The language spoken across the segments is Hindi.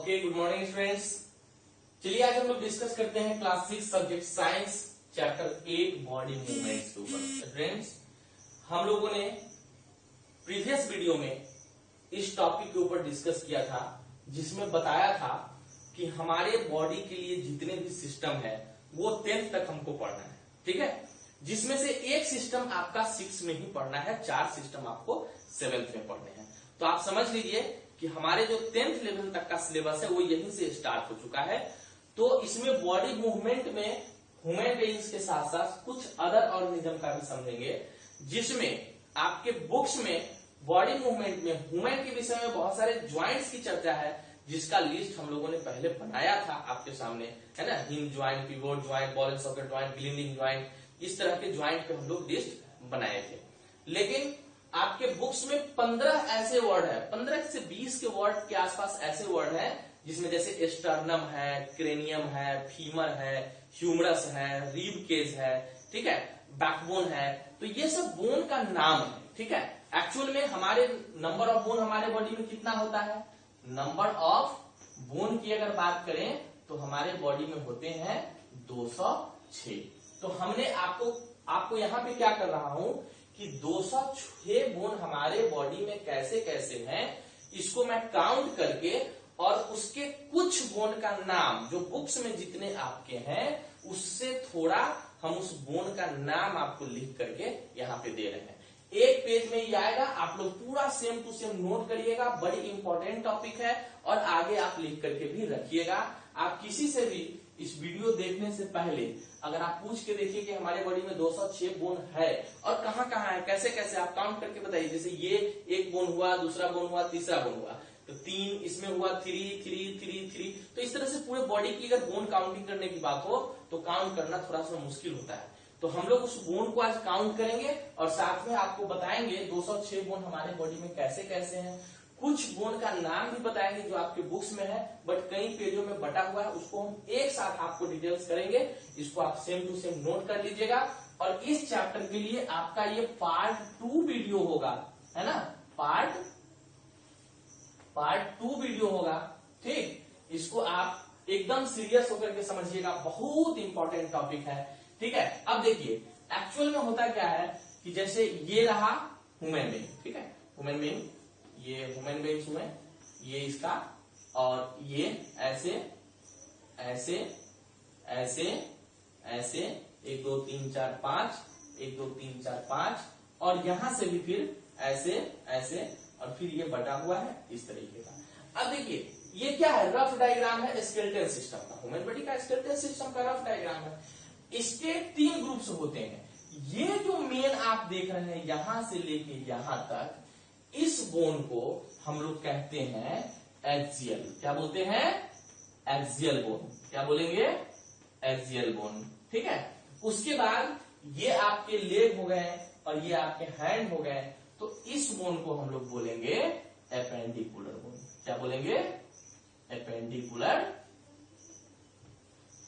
Okay, good morning students. चलिए आज हम लोग डिस्कस करते हैं class 6 subject science chapter 8 body movements के ऊपर। स्टूडेंट्स, हम लोगों ने प्रीवियस वीडियो में इस टॉपिक के ऊपर डिस्कस किया था, जिसमें बताया था कि हमारे बॉडी के लिए जितने भी सिस्टम है वो 10th तक हमको पढ़ना है, ठीक है। जिसमें से एक सिस्टम आपका 6 में ही पढ़ना है, 4 सिस्टम आपको 7th में पढ़ने हैं। तो आप समझ लीजिए कि हमारे जो 10th लेवल तक का सिलेबस है वो यहीं से स्टार्ट हो चुका है। तो इसमें बॉडी मूवमेंट में ह्यूमन बीइंग्स के साथ साथ कुछ अदर ऑर्गेनिज्म का भी समझेंगे, जिसमें आपके बुक्स में बॉडी मूवमेंट में ह्यूमन के विषय में बहुत सारे ज्वाइंट्स की चर्चा है, जिसका लिस्ट हम लोगों ने पहले बनाया था आपके सामने, है ना। Hinge joint, pivot joint, ball and socket joint, gliding joint, इस तरह के ज्वाइंट पे हम लोग लिस्ट बनाए थे। लेकिन आपके बुक्स में 15 ऐसे वर्ड है, 15 से 20 के वर्ड के आसपास ऐसे वर्ड है, जिसमें जैसे स्टर्नम है, क्रेनियम है, फीमर है, ह्यूमरस है, रिब केज है, ठीक है, बैकबोन है। तो ये सब बोन का नाम है, ठीक है। एक्चुअल में हमारे नंबर ऑफ बोन हमारे बॉडी में कितना होता है? नंबर ऑफ बोन की अगर बात करें तो हमारे बॉडी में होते हैं 206। तो हमने आपको यहाँ पे क्या कर रहा हूं कि 206 बोन हमारे बॉडी में कैसे कैसे हैं, इसको मैं काउंट करके और उसके कुछ बोन का नाम जो बुक्स में जितने आपके हैं उससे थोड़ा हम उस बोन का नाम आपको लिख करके यहाँ पे दे रहे हैं। एक पेज में ही आएगा, आप लोग पूरा सेम टू सेम नोट करिएगा, बड़ी इंपॉर्टेंट टॉपिक है और आगे आप लिख करके भी रखिएगा। आप किसी से भी इस वीडियो देखने से पहले अगर आप पूछ के देखिए कि हमारे बॉडी में 206 बोन है और कहाँ कहाँ है, कैसे कैसे, आप काउंट करके बताइए। जैसे ये एक बोन हुआ, दूसरा बोन हुआ, तीसरा बोन हुआ, तो 3 इसमें हुआ, 3 3 3 3। तो इस तरह से पूरे बॉडी की अगर बोन काउंटिंग करने की बात हो तो काउंट करना थोड़ा सा मुश्किल होता है। तो हम लोग उस बोन को आज काउंट करेंगे और साथ में आपको बताएंगे 206 बोन हमारे बॉडी में कैसे कैसे हैं। कुछ बोन का नाम भी बताएंगे जो आपके बुक्स में है, बट कई पेजों में बटा हुआ है, उसको हम एक साथ आपको डिटेल्स करेंगे। इसको आप सेम टू सेम नोट कर लीजिएगा। और इस चैप्टर के लिए आपका ये पार्ट 2 वीडियो होगा, है ना, पार्ट 2 वीडियो होगा, ठीक। इसको आप एकदम सीरियस होकर के समझिएगा, बहुत इंपॉर्टेंट टॉपिक है, ठीक है। अब देखिए एक्चुअल में होता क्या है कि जैसे ये रहा ह्यूमन बीइंग, ठीक है, ह्यूमन बीइंग, ये ह्यूमन बीइंग्स हुए, ये इसका, और ये ऐसे ऐसे ऐसे ऐसे 1 2 3 4 5, 1 2 3 4 5, और यहां से भी फिर ऐसे ऐसे, और फिर ये बटा हुआ है इस तरीके का। अब देखिए ये क्या है, रफ डायग्राम है स्केलेटल सिस्टम का, ह्यूमन बॉडी का स्केलेटल सिस्टम का रफ डायग्राम है। इसके 3 ग्रुप्स होते हैं। ये जो मेन आप देख रहे हैं यहां से लेके यहां तक, इस बोन को हम लोग कहते हैं एक्सियल। क्या बोलते हैं? Axial bone. क्या बोलेंगे? एक्सियल बोन, ठीक है। उसके बाद ये आपके लेग हो गए और ये आपके हैंड हो गए, तो इस बोन को हम लोग बोलेंगे एपेंडिकुलर बोन। क्या बोलेंगे?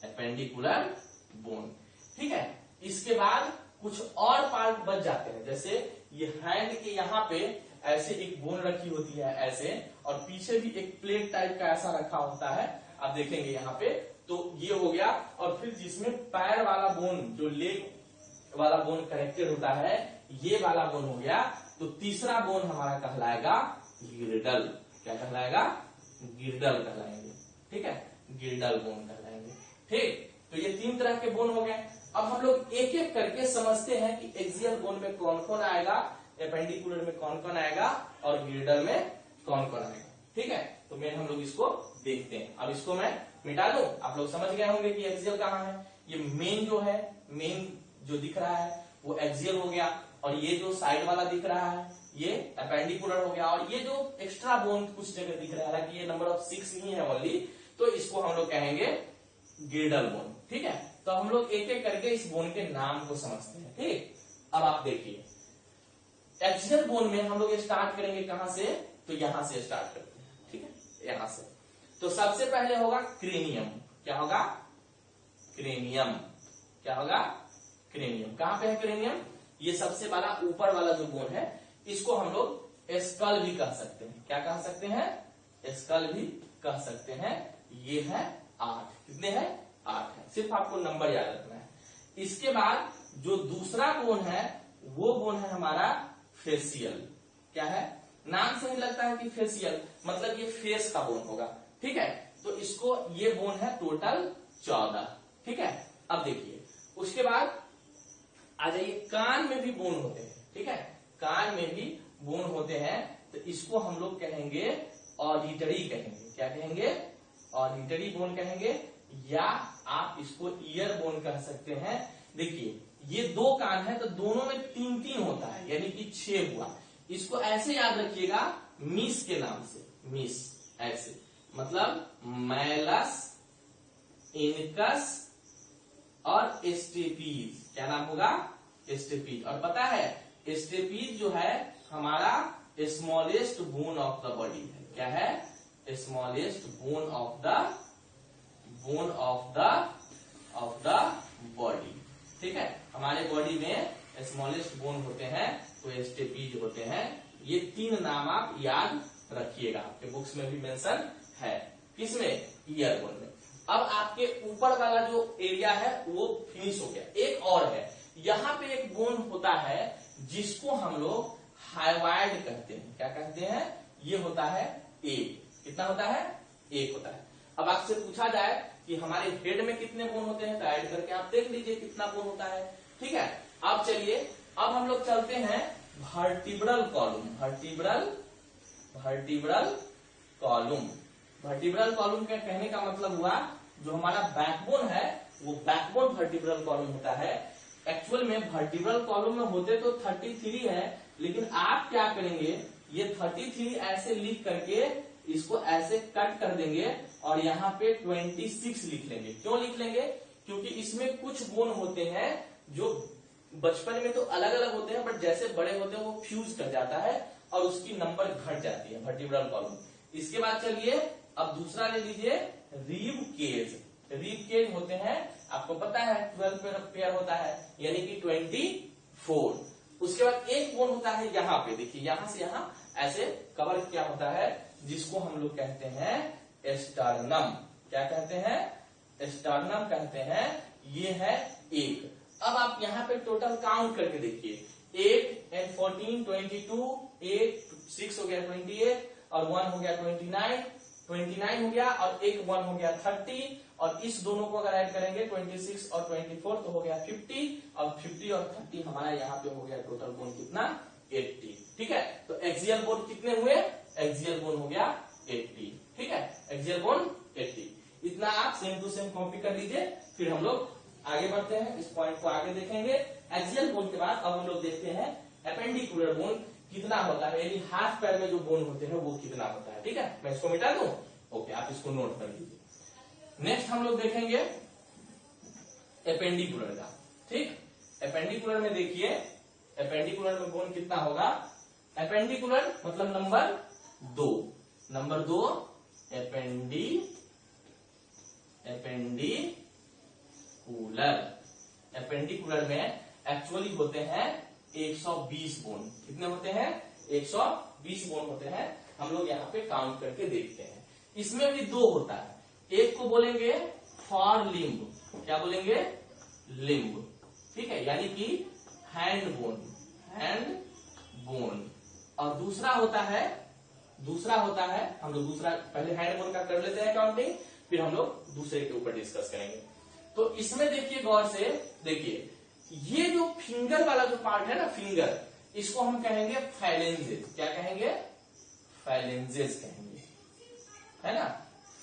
एपेंडिकुलर बोन, ठीक है। इसके बाद कुछ और पार्ट बच जाते हैं, जैसे ये हैंड के यहाँ पे ऐसे एक बोन रखी होती है ऐसे, और पीछे भी एक प्लेट टाइप का ऐसा रखा होता है, आप देखेंगे यहाँ पे। तो ये हो गया, और फिर जिसमें पैर वाला बोन, जो लेग वाला बोन कनेक्टेड होता है, ये वाला बोन हो गया। तो तीसरा बोन हमारा कहलाएगा गिर्डल। क्या कहलाएगा? गिर्डल कहलाएंगे, ठीक है, गिर्डल बोन कहलाएंगे, ठीक। तो ये 3 तरह के बोन हो गए। अब हम लोग एक एक करके समझते हैं कि एक्सियल बोन में कौन कौन आएगा, एपेंडिकुलर में कौन कौन आएगा, और गिर्डल में कौन कौन आएगा, ठीक है। तो मेन हम लोग इसको देखते हैं। अब इसको मैं मिटा दूं, आप लोग समझ गए होंगे कि एक्सियल कहाँ है। ये मेन जो है, मेन जो दिख रहा है वो एक्सियल हो गया, और ये जो साइड वाला दिख रहा है ये एपेंडिकुलर हो गया, और ये जो एक्स्ट्रा बोन कुछ जगह दिख रहा है कि ये नंबर ऑफ 6 नहीं है ओनली, तो इसको हम लोग कहेंगे गिर्डल बोन, ठीक है। तो हम लोग एक एक करके इस बोन के नाम को समझते हैं, ठीक। अब आप देखिए एक्सियल बोन में हम लोग स्टार्ट करेंगे कहां से, तो यहां से स्टार्ट करते हैं, ठीक है, यहां से। तो सबसे पहले होगा क्रेनियम। क्या होगा? क्रेनियम। क्या होगा? क्रेनियम। कहां पे है क्रेनियम? ये सबसे बड़ा ऊपर वाला जो बोन है, इसको हम लोग स्कल भी कह सकते हैं। क्या कह सकते हैं? स्कल भी कह सकते हैं। ये है 8। कितने हैं? 8 है। सिर्फ आपको नंबर याद रखना है। इसके बाद जो दूसरा बोन है वो बोन है हमारा फेशियल। क्या है? नाम से ही लगता है कि फेशियल, मतलब ये फेस का बोन होगा। ठीक है, तो इसको ये बोन है टोटल 14। ठीक है, अब देखिए उसके बाद आ जाइए, कान में भी बोन होते हैं। ठीक है, कान में भी बोन होते हैं, तो इसको हम लोग कहेंगे ऑडिटरी कहेंगे। क्या कहेंगे? ऑडिटरी बोन कहेंगे, या आप इसको ईयर बोन कह सकते हैं। देखिए ये 2 कान है तो दोनों में 3-3 होता है, यानी कि 6 हुआ। इसको ऐसे याद रखिएगा, मिस के नाम से, मिस ऐसे, मतलब मैलस, इनकस और स्टेपीज। क्या नाम होगा? स्टेपीज। और पता है स्टेपीज जो है हमारा smallest bone of the body है। क्या है? Smallest bone of the body. ठीक है, हमारे बॉडी में स्मॉलेस्ट बोन होते हैं तो स्टेपीज होते हैं। ये 3 नाम आप याद रखिएगा, आपके बुक्स में भी मेंशन है। किसमें? ईयर बोन में। अब आपके ऊपर वाला जो एरिया है वो फिनिश हो गया। एक और है, यहाँ पे एक बोन होता है जिसको हम लोग हाइवाइड कहते हैं। क्या कहते हैं? ये होता है 1। कितना होता है? 1 होता है। अब आपसे पूछा जाए कि हमारे हेड में कितने बोन होते हैं, तो ऐड करके आप देख लीजिए कितना बोन होता है। ठीक है, अब चलिए, अब हम लोग चलते हैं वर्टिब्रल कॉलम। वर्टिब्रल कॉलम के कहने का मतलब हुआ जो हमारा बैकबोन है वो बैकबोन वर्टिब्रल कॉलम होता है। एक्चुअल में वर्टिब्रल कॉलम में होते तो 33 है, लेकिन आप क्या करेंगे, ये 33 ऐसे लिख करके इसको ऐसे कट कर देंगे और यहाँ पे 26 लिख लेंगे। क्यों लिख लेंगे? क्योंकि इसमें कुछ बोन होते हैं जो बचपन में तो अलग अलग होते हैं, बट जैसे बड़े होते हैं वो फ्यूज कर जाता है और उसकी नंबर घट जाती है, वर्टिब्रल कॉलम। इसके बाद चलिए अब दूसरा ले लीजिए, रिब केज। रिब केज होते हैं, आपको पता है 12 पेयर होता है, यानी कि 24। उसके बाद एक बोन होता है यहाँ पे, देखिए यहाँ से यहाँ ऐसे कवर किया होता है, जिसको हम लोग कहते हैं स्टर्नम। क्या कहते हैं? स्टर्नम कहते हैं। ये है 1। अब आप यहाँ पे टोटल काउंट करके देखिए, 8 and 14 22, 8 6 हो गया 28 और 1 हो गया 29 हो गया और एक 1 हो गया 30, और इस दोनों को अगर ऐड करेंगे 26 और 24 तो हो गया 50, और 50 और 30 हमारा यहाँ पे हो गया टोटल बोन कितना? 80। ठीक है, तो एक्सियल बोन कितने हुए? एक्सियल बोन हो गया 80। ठीक है, एक्सियल बोन 80। इतना आप सेम टू सेम कॉपी कर लीजिए, फिर हम लोग आगे बढ़ते हैं, इस पॉइंट को आगे देखेंगे। एक्सियल बोन के बाद अब हम लोग देखते हैं एपेंडिकुलर बोन कितना होता है, यानी हाथ पैर में जो बोन होते हैं वो कितना होता है। ठीक है, मैं इसको मिटा दूं? ओके, आप इसको नोट कर लीजिए। नेक्स्ट हम लोग देखेंगे एपेंडिकुलर का। ठीक, एपेंडिकुलर में देखिए, एपेंडिकुलर में बोन कितना होगा? एपेंडिकुलर मतलब नंबर 2। नंबर 2 एपेंडिकुलर में एक्चुअली होते हैं 120 बोन। कितने होते हैं? 120 बोन होते हैं। हम लोग यहाँ पे काउंट करके देखते हैं। इसमें भी 2 होता है, एक को बोलेंगे फॉर लिम्ब। क्या बोलेंगे? लिम्ब। ठीक है, यानी कि हैंड बोन। और दूसरा होता है हम लोग दूसरा पहले हैंड बोन का कर लेते हैं काउंटिंग, फिर हम लोग दूसरे के ऊपर डिस्कस करेंगे। तो इसमें देखिए, गौर से देखिए, ये जो फिंगर वाला जो पार्ट है ना, फिंगर, इसको हम कहेंगे फैलेंजेस। क्या कहेंगे? फैलेंजेस कहेंगे, है ना,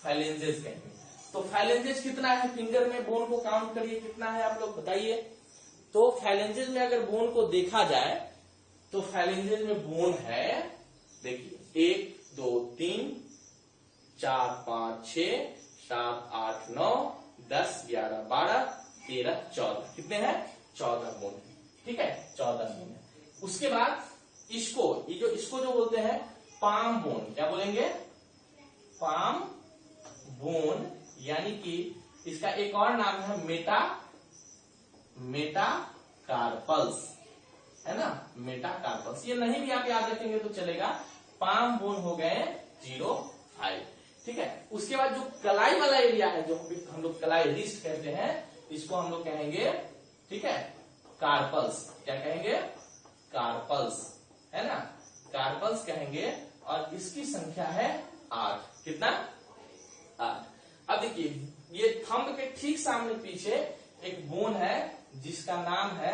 फैलेंजेस कहेंगे। तो फैलेंजेस कितना है फिंगर में? बोन को काउंट करिए कितना है, आप लोग बताइए। तो फैलेंजेस में अगर बोन को देखा जाए तो फैलेंजेस में बोन है, देखिए 1 2 3 4 5 6 7 8 9 10 11 12 13 14। कितने हैं? 14 बोन है। ठीक है, 14 बोन है। उसके बाद इसको जो बोलते हैं पाम बोन। क्या बोलेंगे? पाम बोन, यानी कि इसका एक और नाम है मेटाकार्पल्स, है ना, मेटाकार्पल्स। ये नहीं भी आप याद रखेंगे तो चलेगा। पाम बोन हो गए 0.5। ठीक है। उसके बाद जो कलाई वाला एरिया है, जो हम लोग कलाई रिस्ट कहते हैं, इसको हम लोग कहेंगे, ठीक है, कार्पल्स। क्या कहेंगे? कार्पल्स, है ना, कार्पल्स कहेंगे। और इसकी संख्या है 8। कितना? 8। अब देखिए, ये थंब के ठीक सामने पीछे एक बोन है जिसका नाम है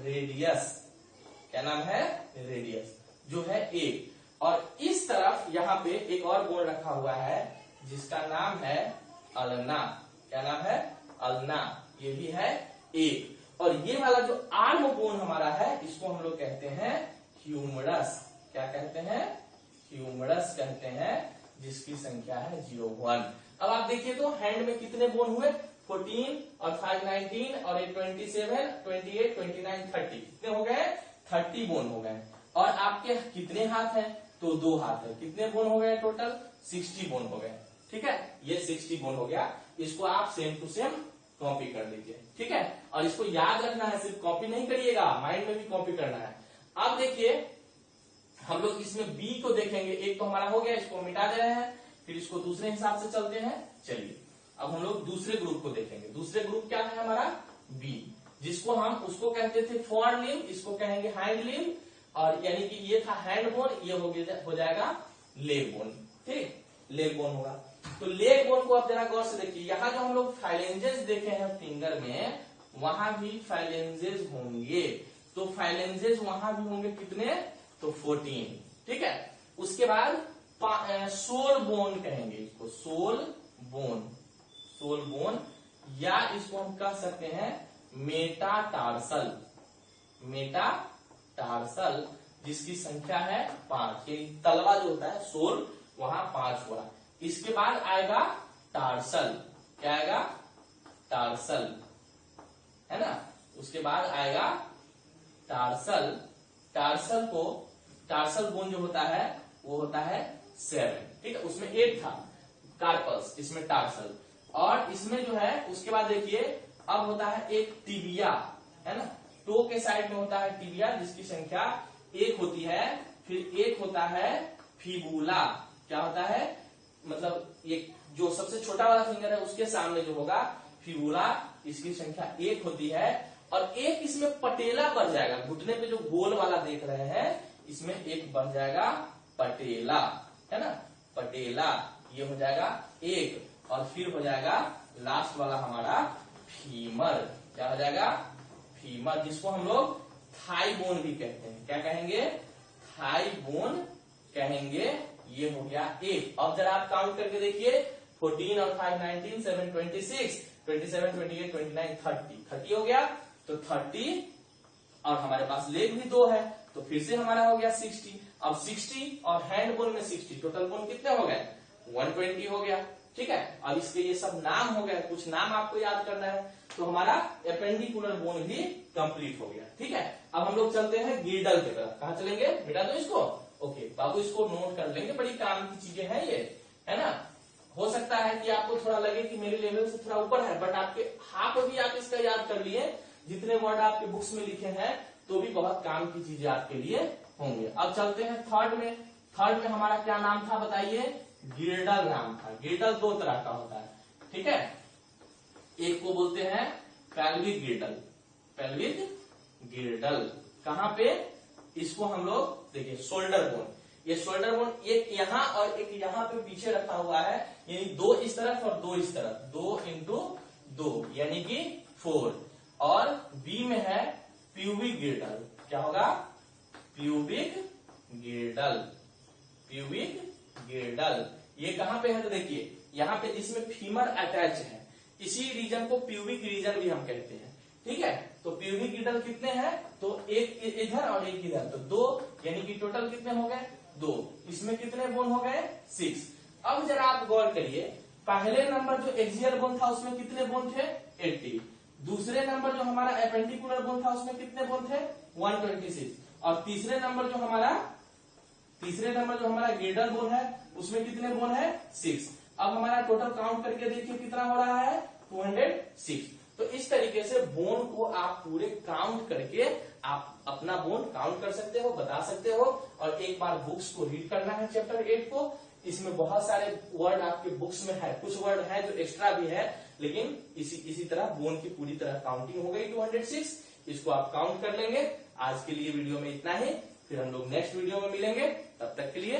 रेडियस। क्या नाम है? रेडियस, जो है 1। और इस तरफ यहाँ पे एक और बोन रखा हुआ है जिसका नाम है अल्ना। क्या नाम है? अल्ना। ये भी है 1। और ये वाला जो आर्म बोन हमारा है, इसको हम लोग कहते हैं ह्यूमरस। क्या कहते हैं? ह्यूमरस कहते हैं, जिसकी संख्या है 01। अब आप देखिए तो हैंड में कितने बोन हुए? 14 और 5 19 और 8 27 28 29 30। कितने हो गए? 30 बोन हो गए। और आपके कितने हाथ हैं? तो 2 हाथ है। कितने बोन हो गए टोटल? 60 बोन हो गए। ठीक है, ये 60 बोन हो गया। इसको आप सेम टू सेम कॉपी कर लीजिए। ठीक है, और इसको याद रखना है, सिर्फ कॉपी नहीं करिएगा, माइंड में भी कॉपी करना है। अब देखिए, हम लोग इसमें बी को देखेंगे। एक तो हमारा हो गया, इसको मिटा दे रहे हैं, फिर इसको दूसरे हिसाब से चलते हैं। चलिए, अब हम लोग दूसरे ग्रुप को देखेंगे। दूसरे ग्रुप क्या है हमारा? बी, जिसको हम उसको कहते थे फोर लिम्ब, इसको कहेंगे हैंड लिम्ब। और यानी कि ये था हैंड बोन, ये हो जाएगा लेग बोन। ठीक, लेग बोन होगा। तो लेग बोन को आप जरा गौर से देखिए, यहाँ जो हम लोग फाइलेंजेस देखे हैं फिंगर में, वहां भी फाइलेंजेस होंगे। तो फाइलेंजेस वहां भी होंगे कितने? तो 14। ठीक है, उसके बाद सोल बोन कहेंगे इसको, सोल बोन, सोल बोन, या इसको हम कह सकते हैं मेटाटार्सल, मेटाटार्सल, जिसकी संख्या है 5। ये तलवा जो होता है सोल, वहां 5 हुआ। इसके बाद आएगा टार्सल। क्या आएगा? टार्सल, है ना। उसके बाद आएगा टार्सल। टार्सल को, टार्सल बोन जो होता है वो होता है 7। ठीक है, उसमें 8 था कार्पल्स, इसमें टार्सल। और इसमें जो है, उसके बाद देखिए, अब होता है एक टिबिया, है ना। टो के साइड में होता है टिबिया, जिसकी संख्या 1 होती है। फिर एक होता है फिबुला। क्या होता है? मतलब ये जो सबसे छोटा वाला फिंगर है उसके सामने जो होगा फिबुला, इसकी संख्या 1 होती है। और एक इसमें पटेला बढ़ जाएगा, घुटने पे जो गोल वाला देख रहे हैं, इसमें एक बढ़ जाएगा पटेला, है ना, पटेला। ये हो जाएगा 1। और फिर हो जाएगा लास्ट वाला हमारा फीमर। क्या हो जाएगा? फीमर, जिसको हम लोग थाई बोन भी कहते हैं। क्या कहेंगे? थाई बोन कहेंगे। ये हो गया 1। अब जरा आप काउंट करके देखिए, 14 और 5 19 7 26 27 28 29 30 हो गया। तो 30, और हमारे पास लेग भी 2 है, तो फिर से हमारा हो गया 60। अब 60 और हैंड बोन में 60, टोटल बोन कितने हो गए? 120 हो गया। ठीक है, अब इसके ये सब नाम हो गए, कुछ नाम आपको याद करना है। तो हमारा एपेंडिकुलर बोन भी कंप्लीट हो गया। ठीक है, अब हम लोग चलते हैं गिर्डल की तरफ। कहाँ चलेंगे? मिटा दो इसको। ओके बाबू, इसको नोट कर लेंगे, बड़ी काम की चीजें हैं ये, है ना। हो सकता है कि आपको थोड़ा लगे कि मेरे लेवल से थोड़ा ऊपर है, बट आपके हाथ भी आप इसका याद कर लिए, जितने वर्ड आपके बुक्स में लिखे हैं, तो भी बहुत काम की चीजें आपके लिए होंगे। अब चलते हैं थर्ड में। थर्ड में हमारा क्या नाम था बताइए? गिर्डल नाम था। गिर्डल 2 तरह का होता है। ठीक है, एक को बोलते हैं पेल्विक गिर्डल, पेल्विक गिर्डल। कहां पे? इसको हम लोग देखिए शोल्डर बोन, ये शोल्डर बोन एक यहाँ और एक यहाँ पे पीछे रखा हुआ है, यानी 2 इस तरफ और 2 इस तरफ, 2 इंटू 2 यानी कि 4। और बी में है प्यूबिक गिर्डल। क्या होगा? Pubic गिर्डल, pubic गिर्डल। ये कहां पे है? तो देखिए, यहाँ पे जिसमें फीमर अटैच है, इसी रीजन को प्यूबिक रीजन भी हम कहते हैं। ठीक है, तो प्यूबिक गिर्डल कितने हैं? तो एक इधर और एक इधर, तो 2, यानी कि टोटल कितने हो गए? 2। इसमें कितने बोन हो गए? 6। अब जरा आप गौर करिए, पहले नंबर जो एक्सियल बोन था उसमें कितने बोन थे? 80। दूसरे नंबर जो हमारा एपेंडिकुलर बोन था उसमें कितने बोन थे? 126। और तीसरे नंबर जो हमारा गिर्डल बोन है उसमें कितने बोन है? 6। अब हमारा टोटल काउंट करके देखिए कितना हो रहा है? 206। तो इस तरीके से बोन को आप पूरे काउंट करके आप आप अपना बोन काउंट कर सकते हो, बता सकते हो। और एक बार बुक्स को रीड करना है चैप्टर 8 को। इसमें बहुत सारे वर्ड आपके बुक्स में है, कुछ वर्ड है जो एक्स्ट्रा भी है, लेकिन इसी तरह बोन की पूरी तरह काउंटिंग हो गई 206। इसको आप काउंट कर लेंगे। आज के लिए वीडियो में इतना ही, फिर हम लोग नेक्स्ट वीडियो में मिलेंगे। तब तक के लिए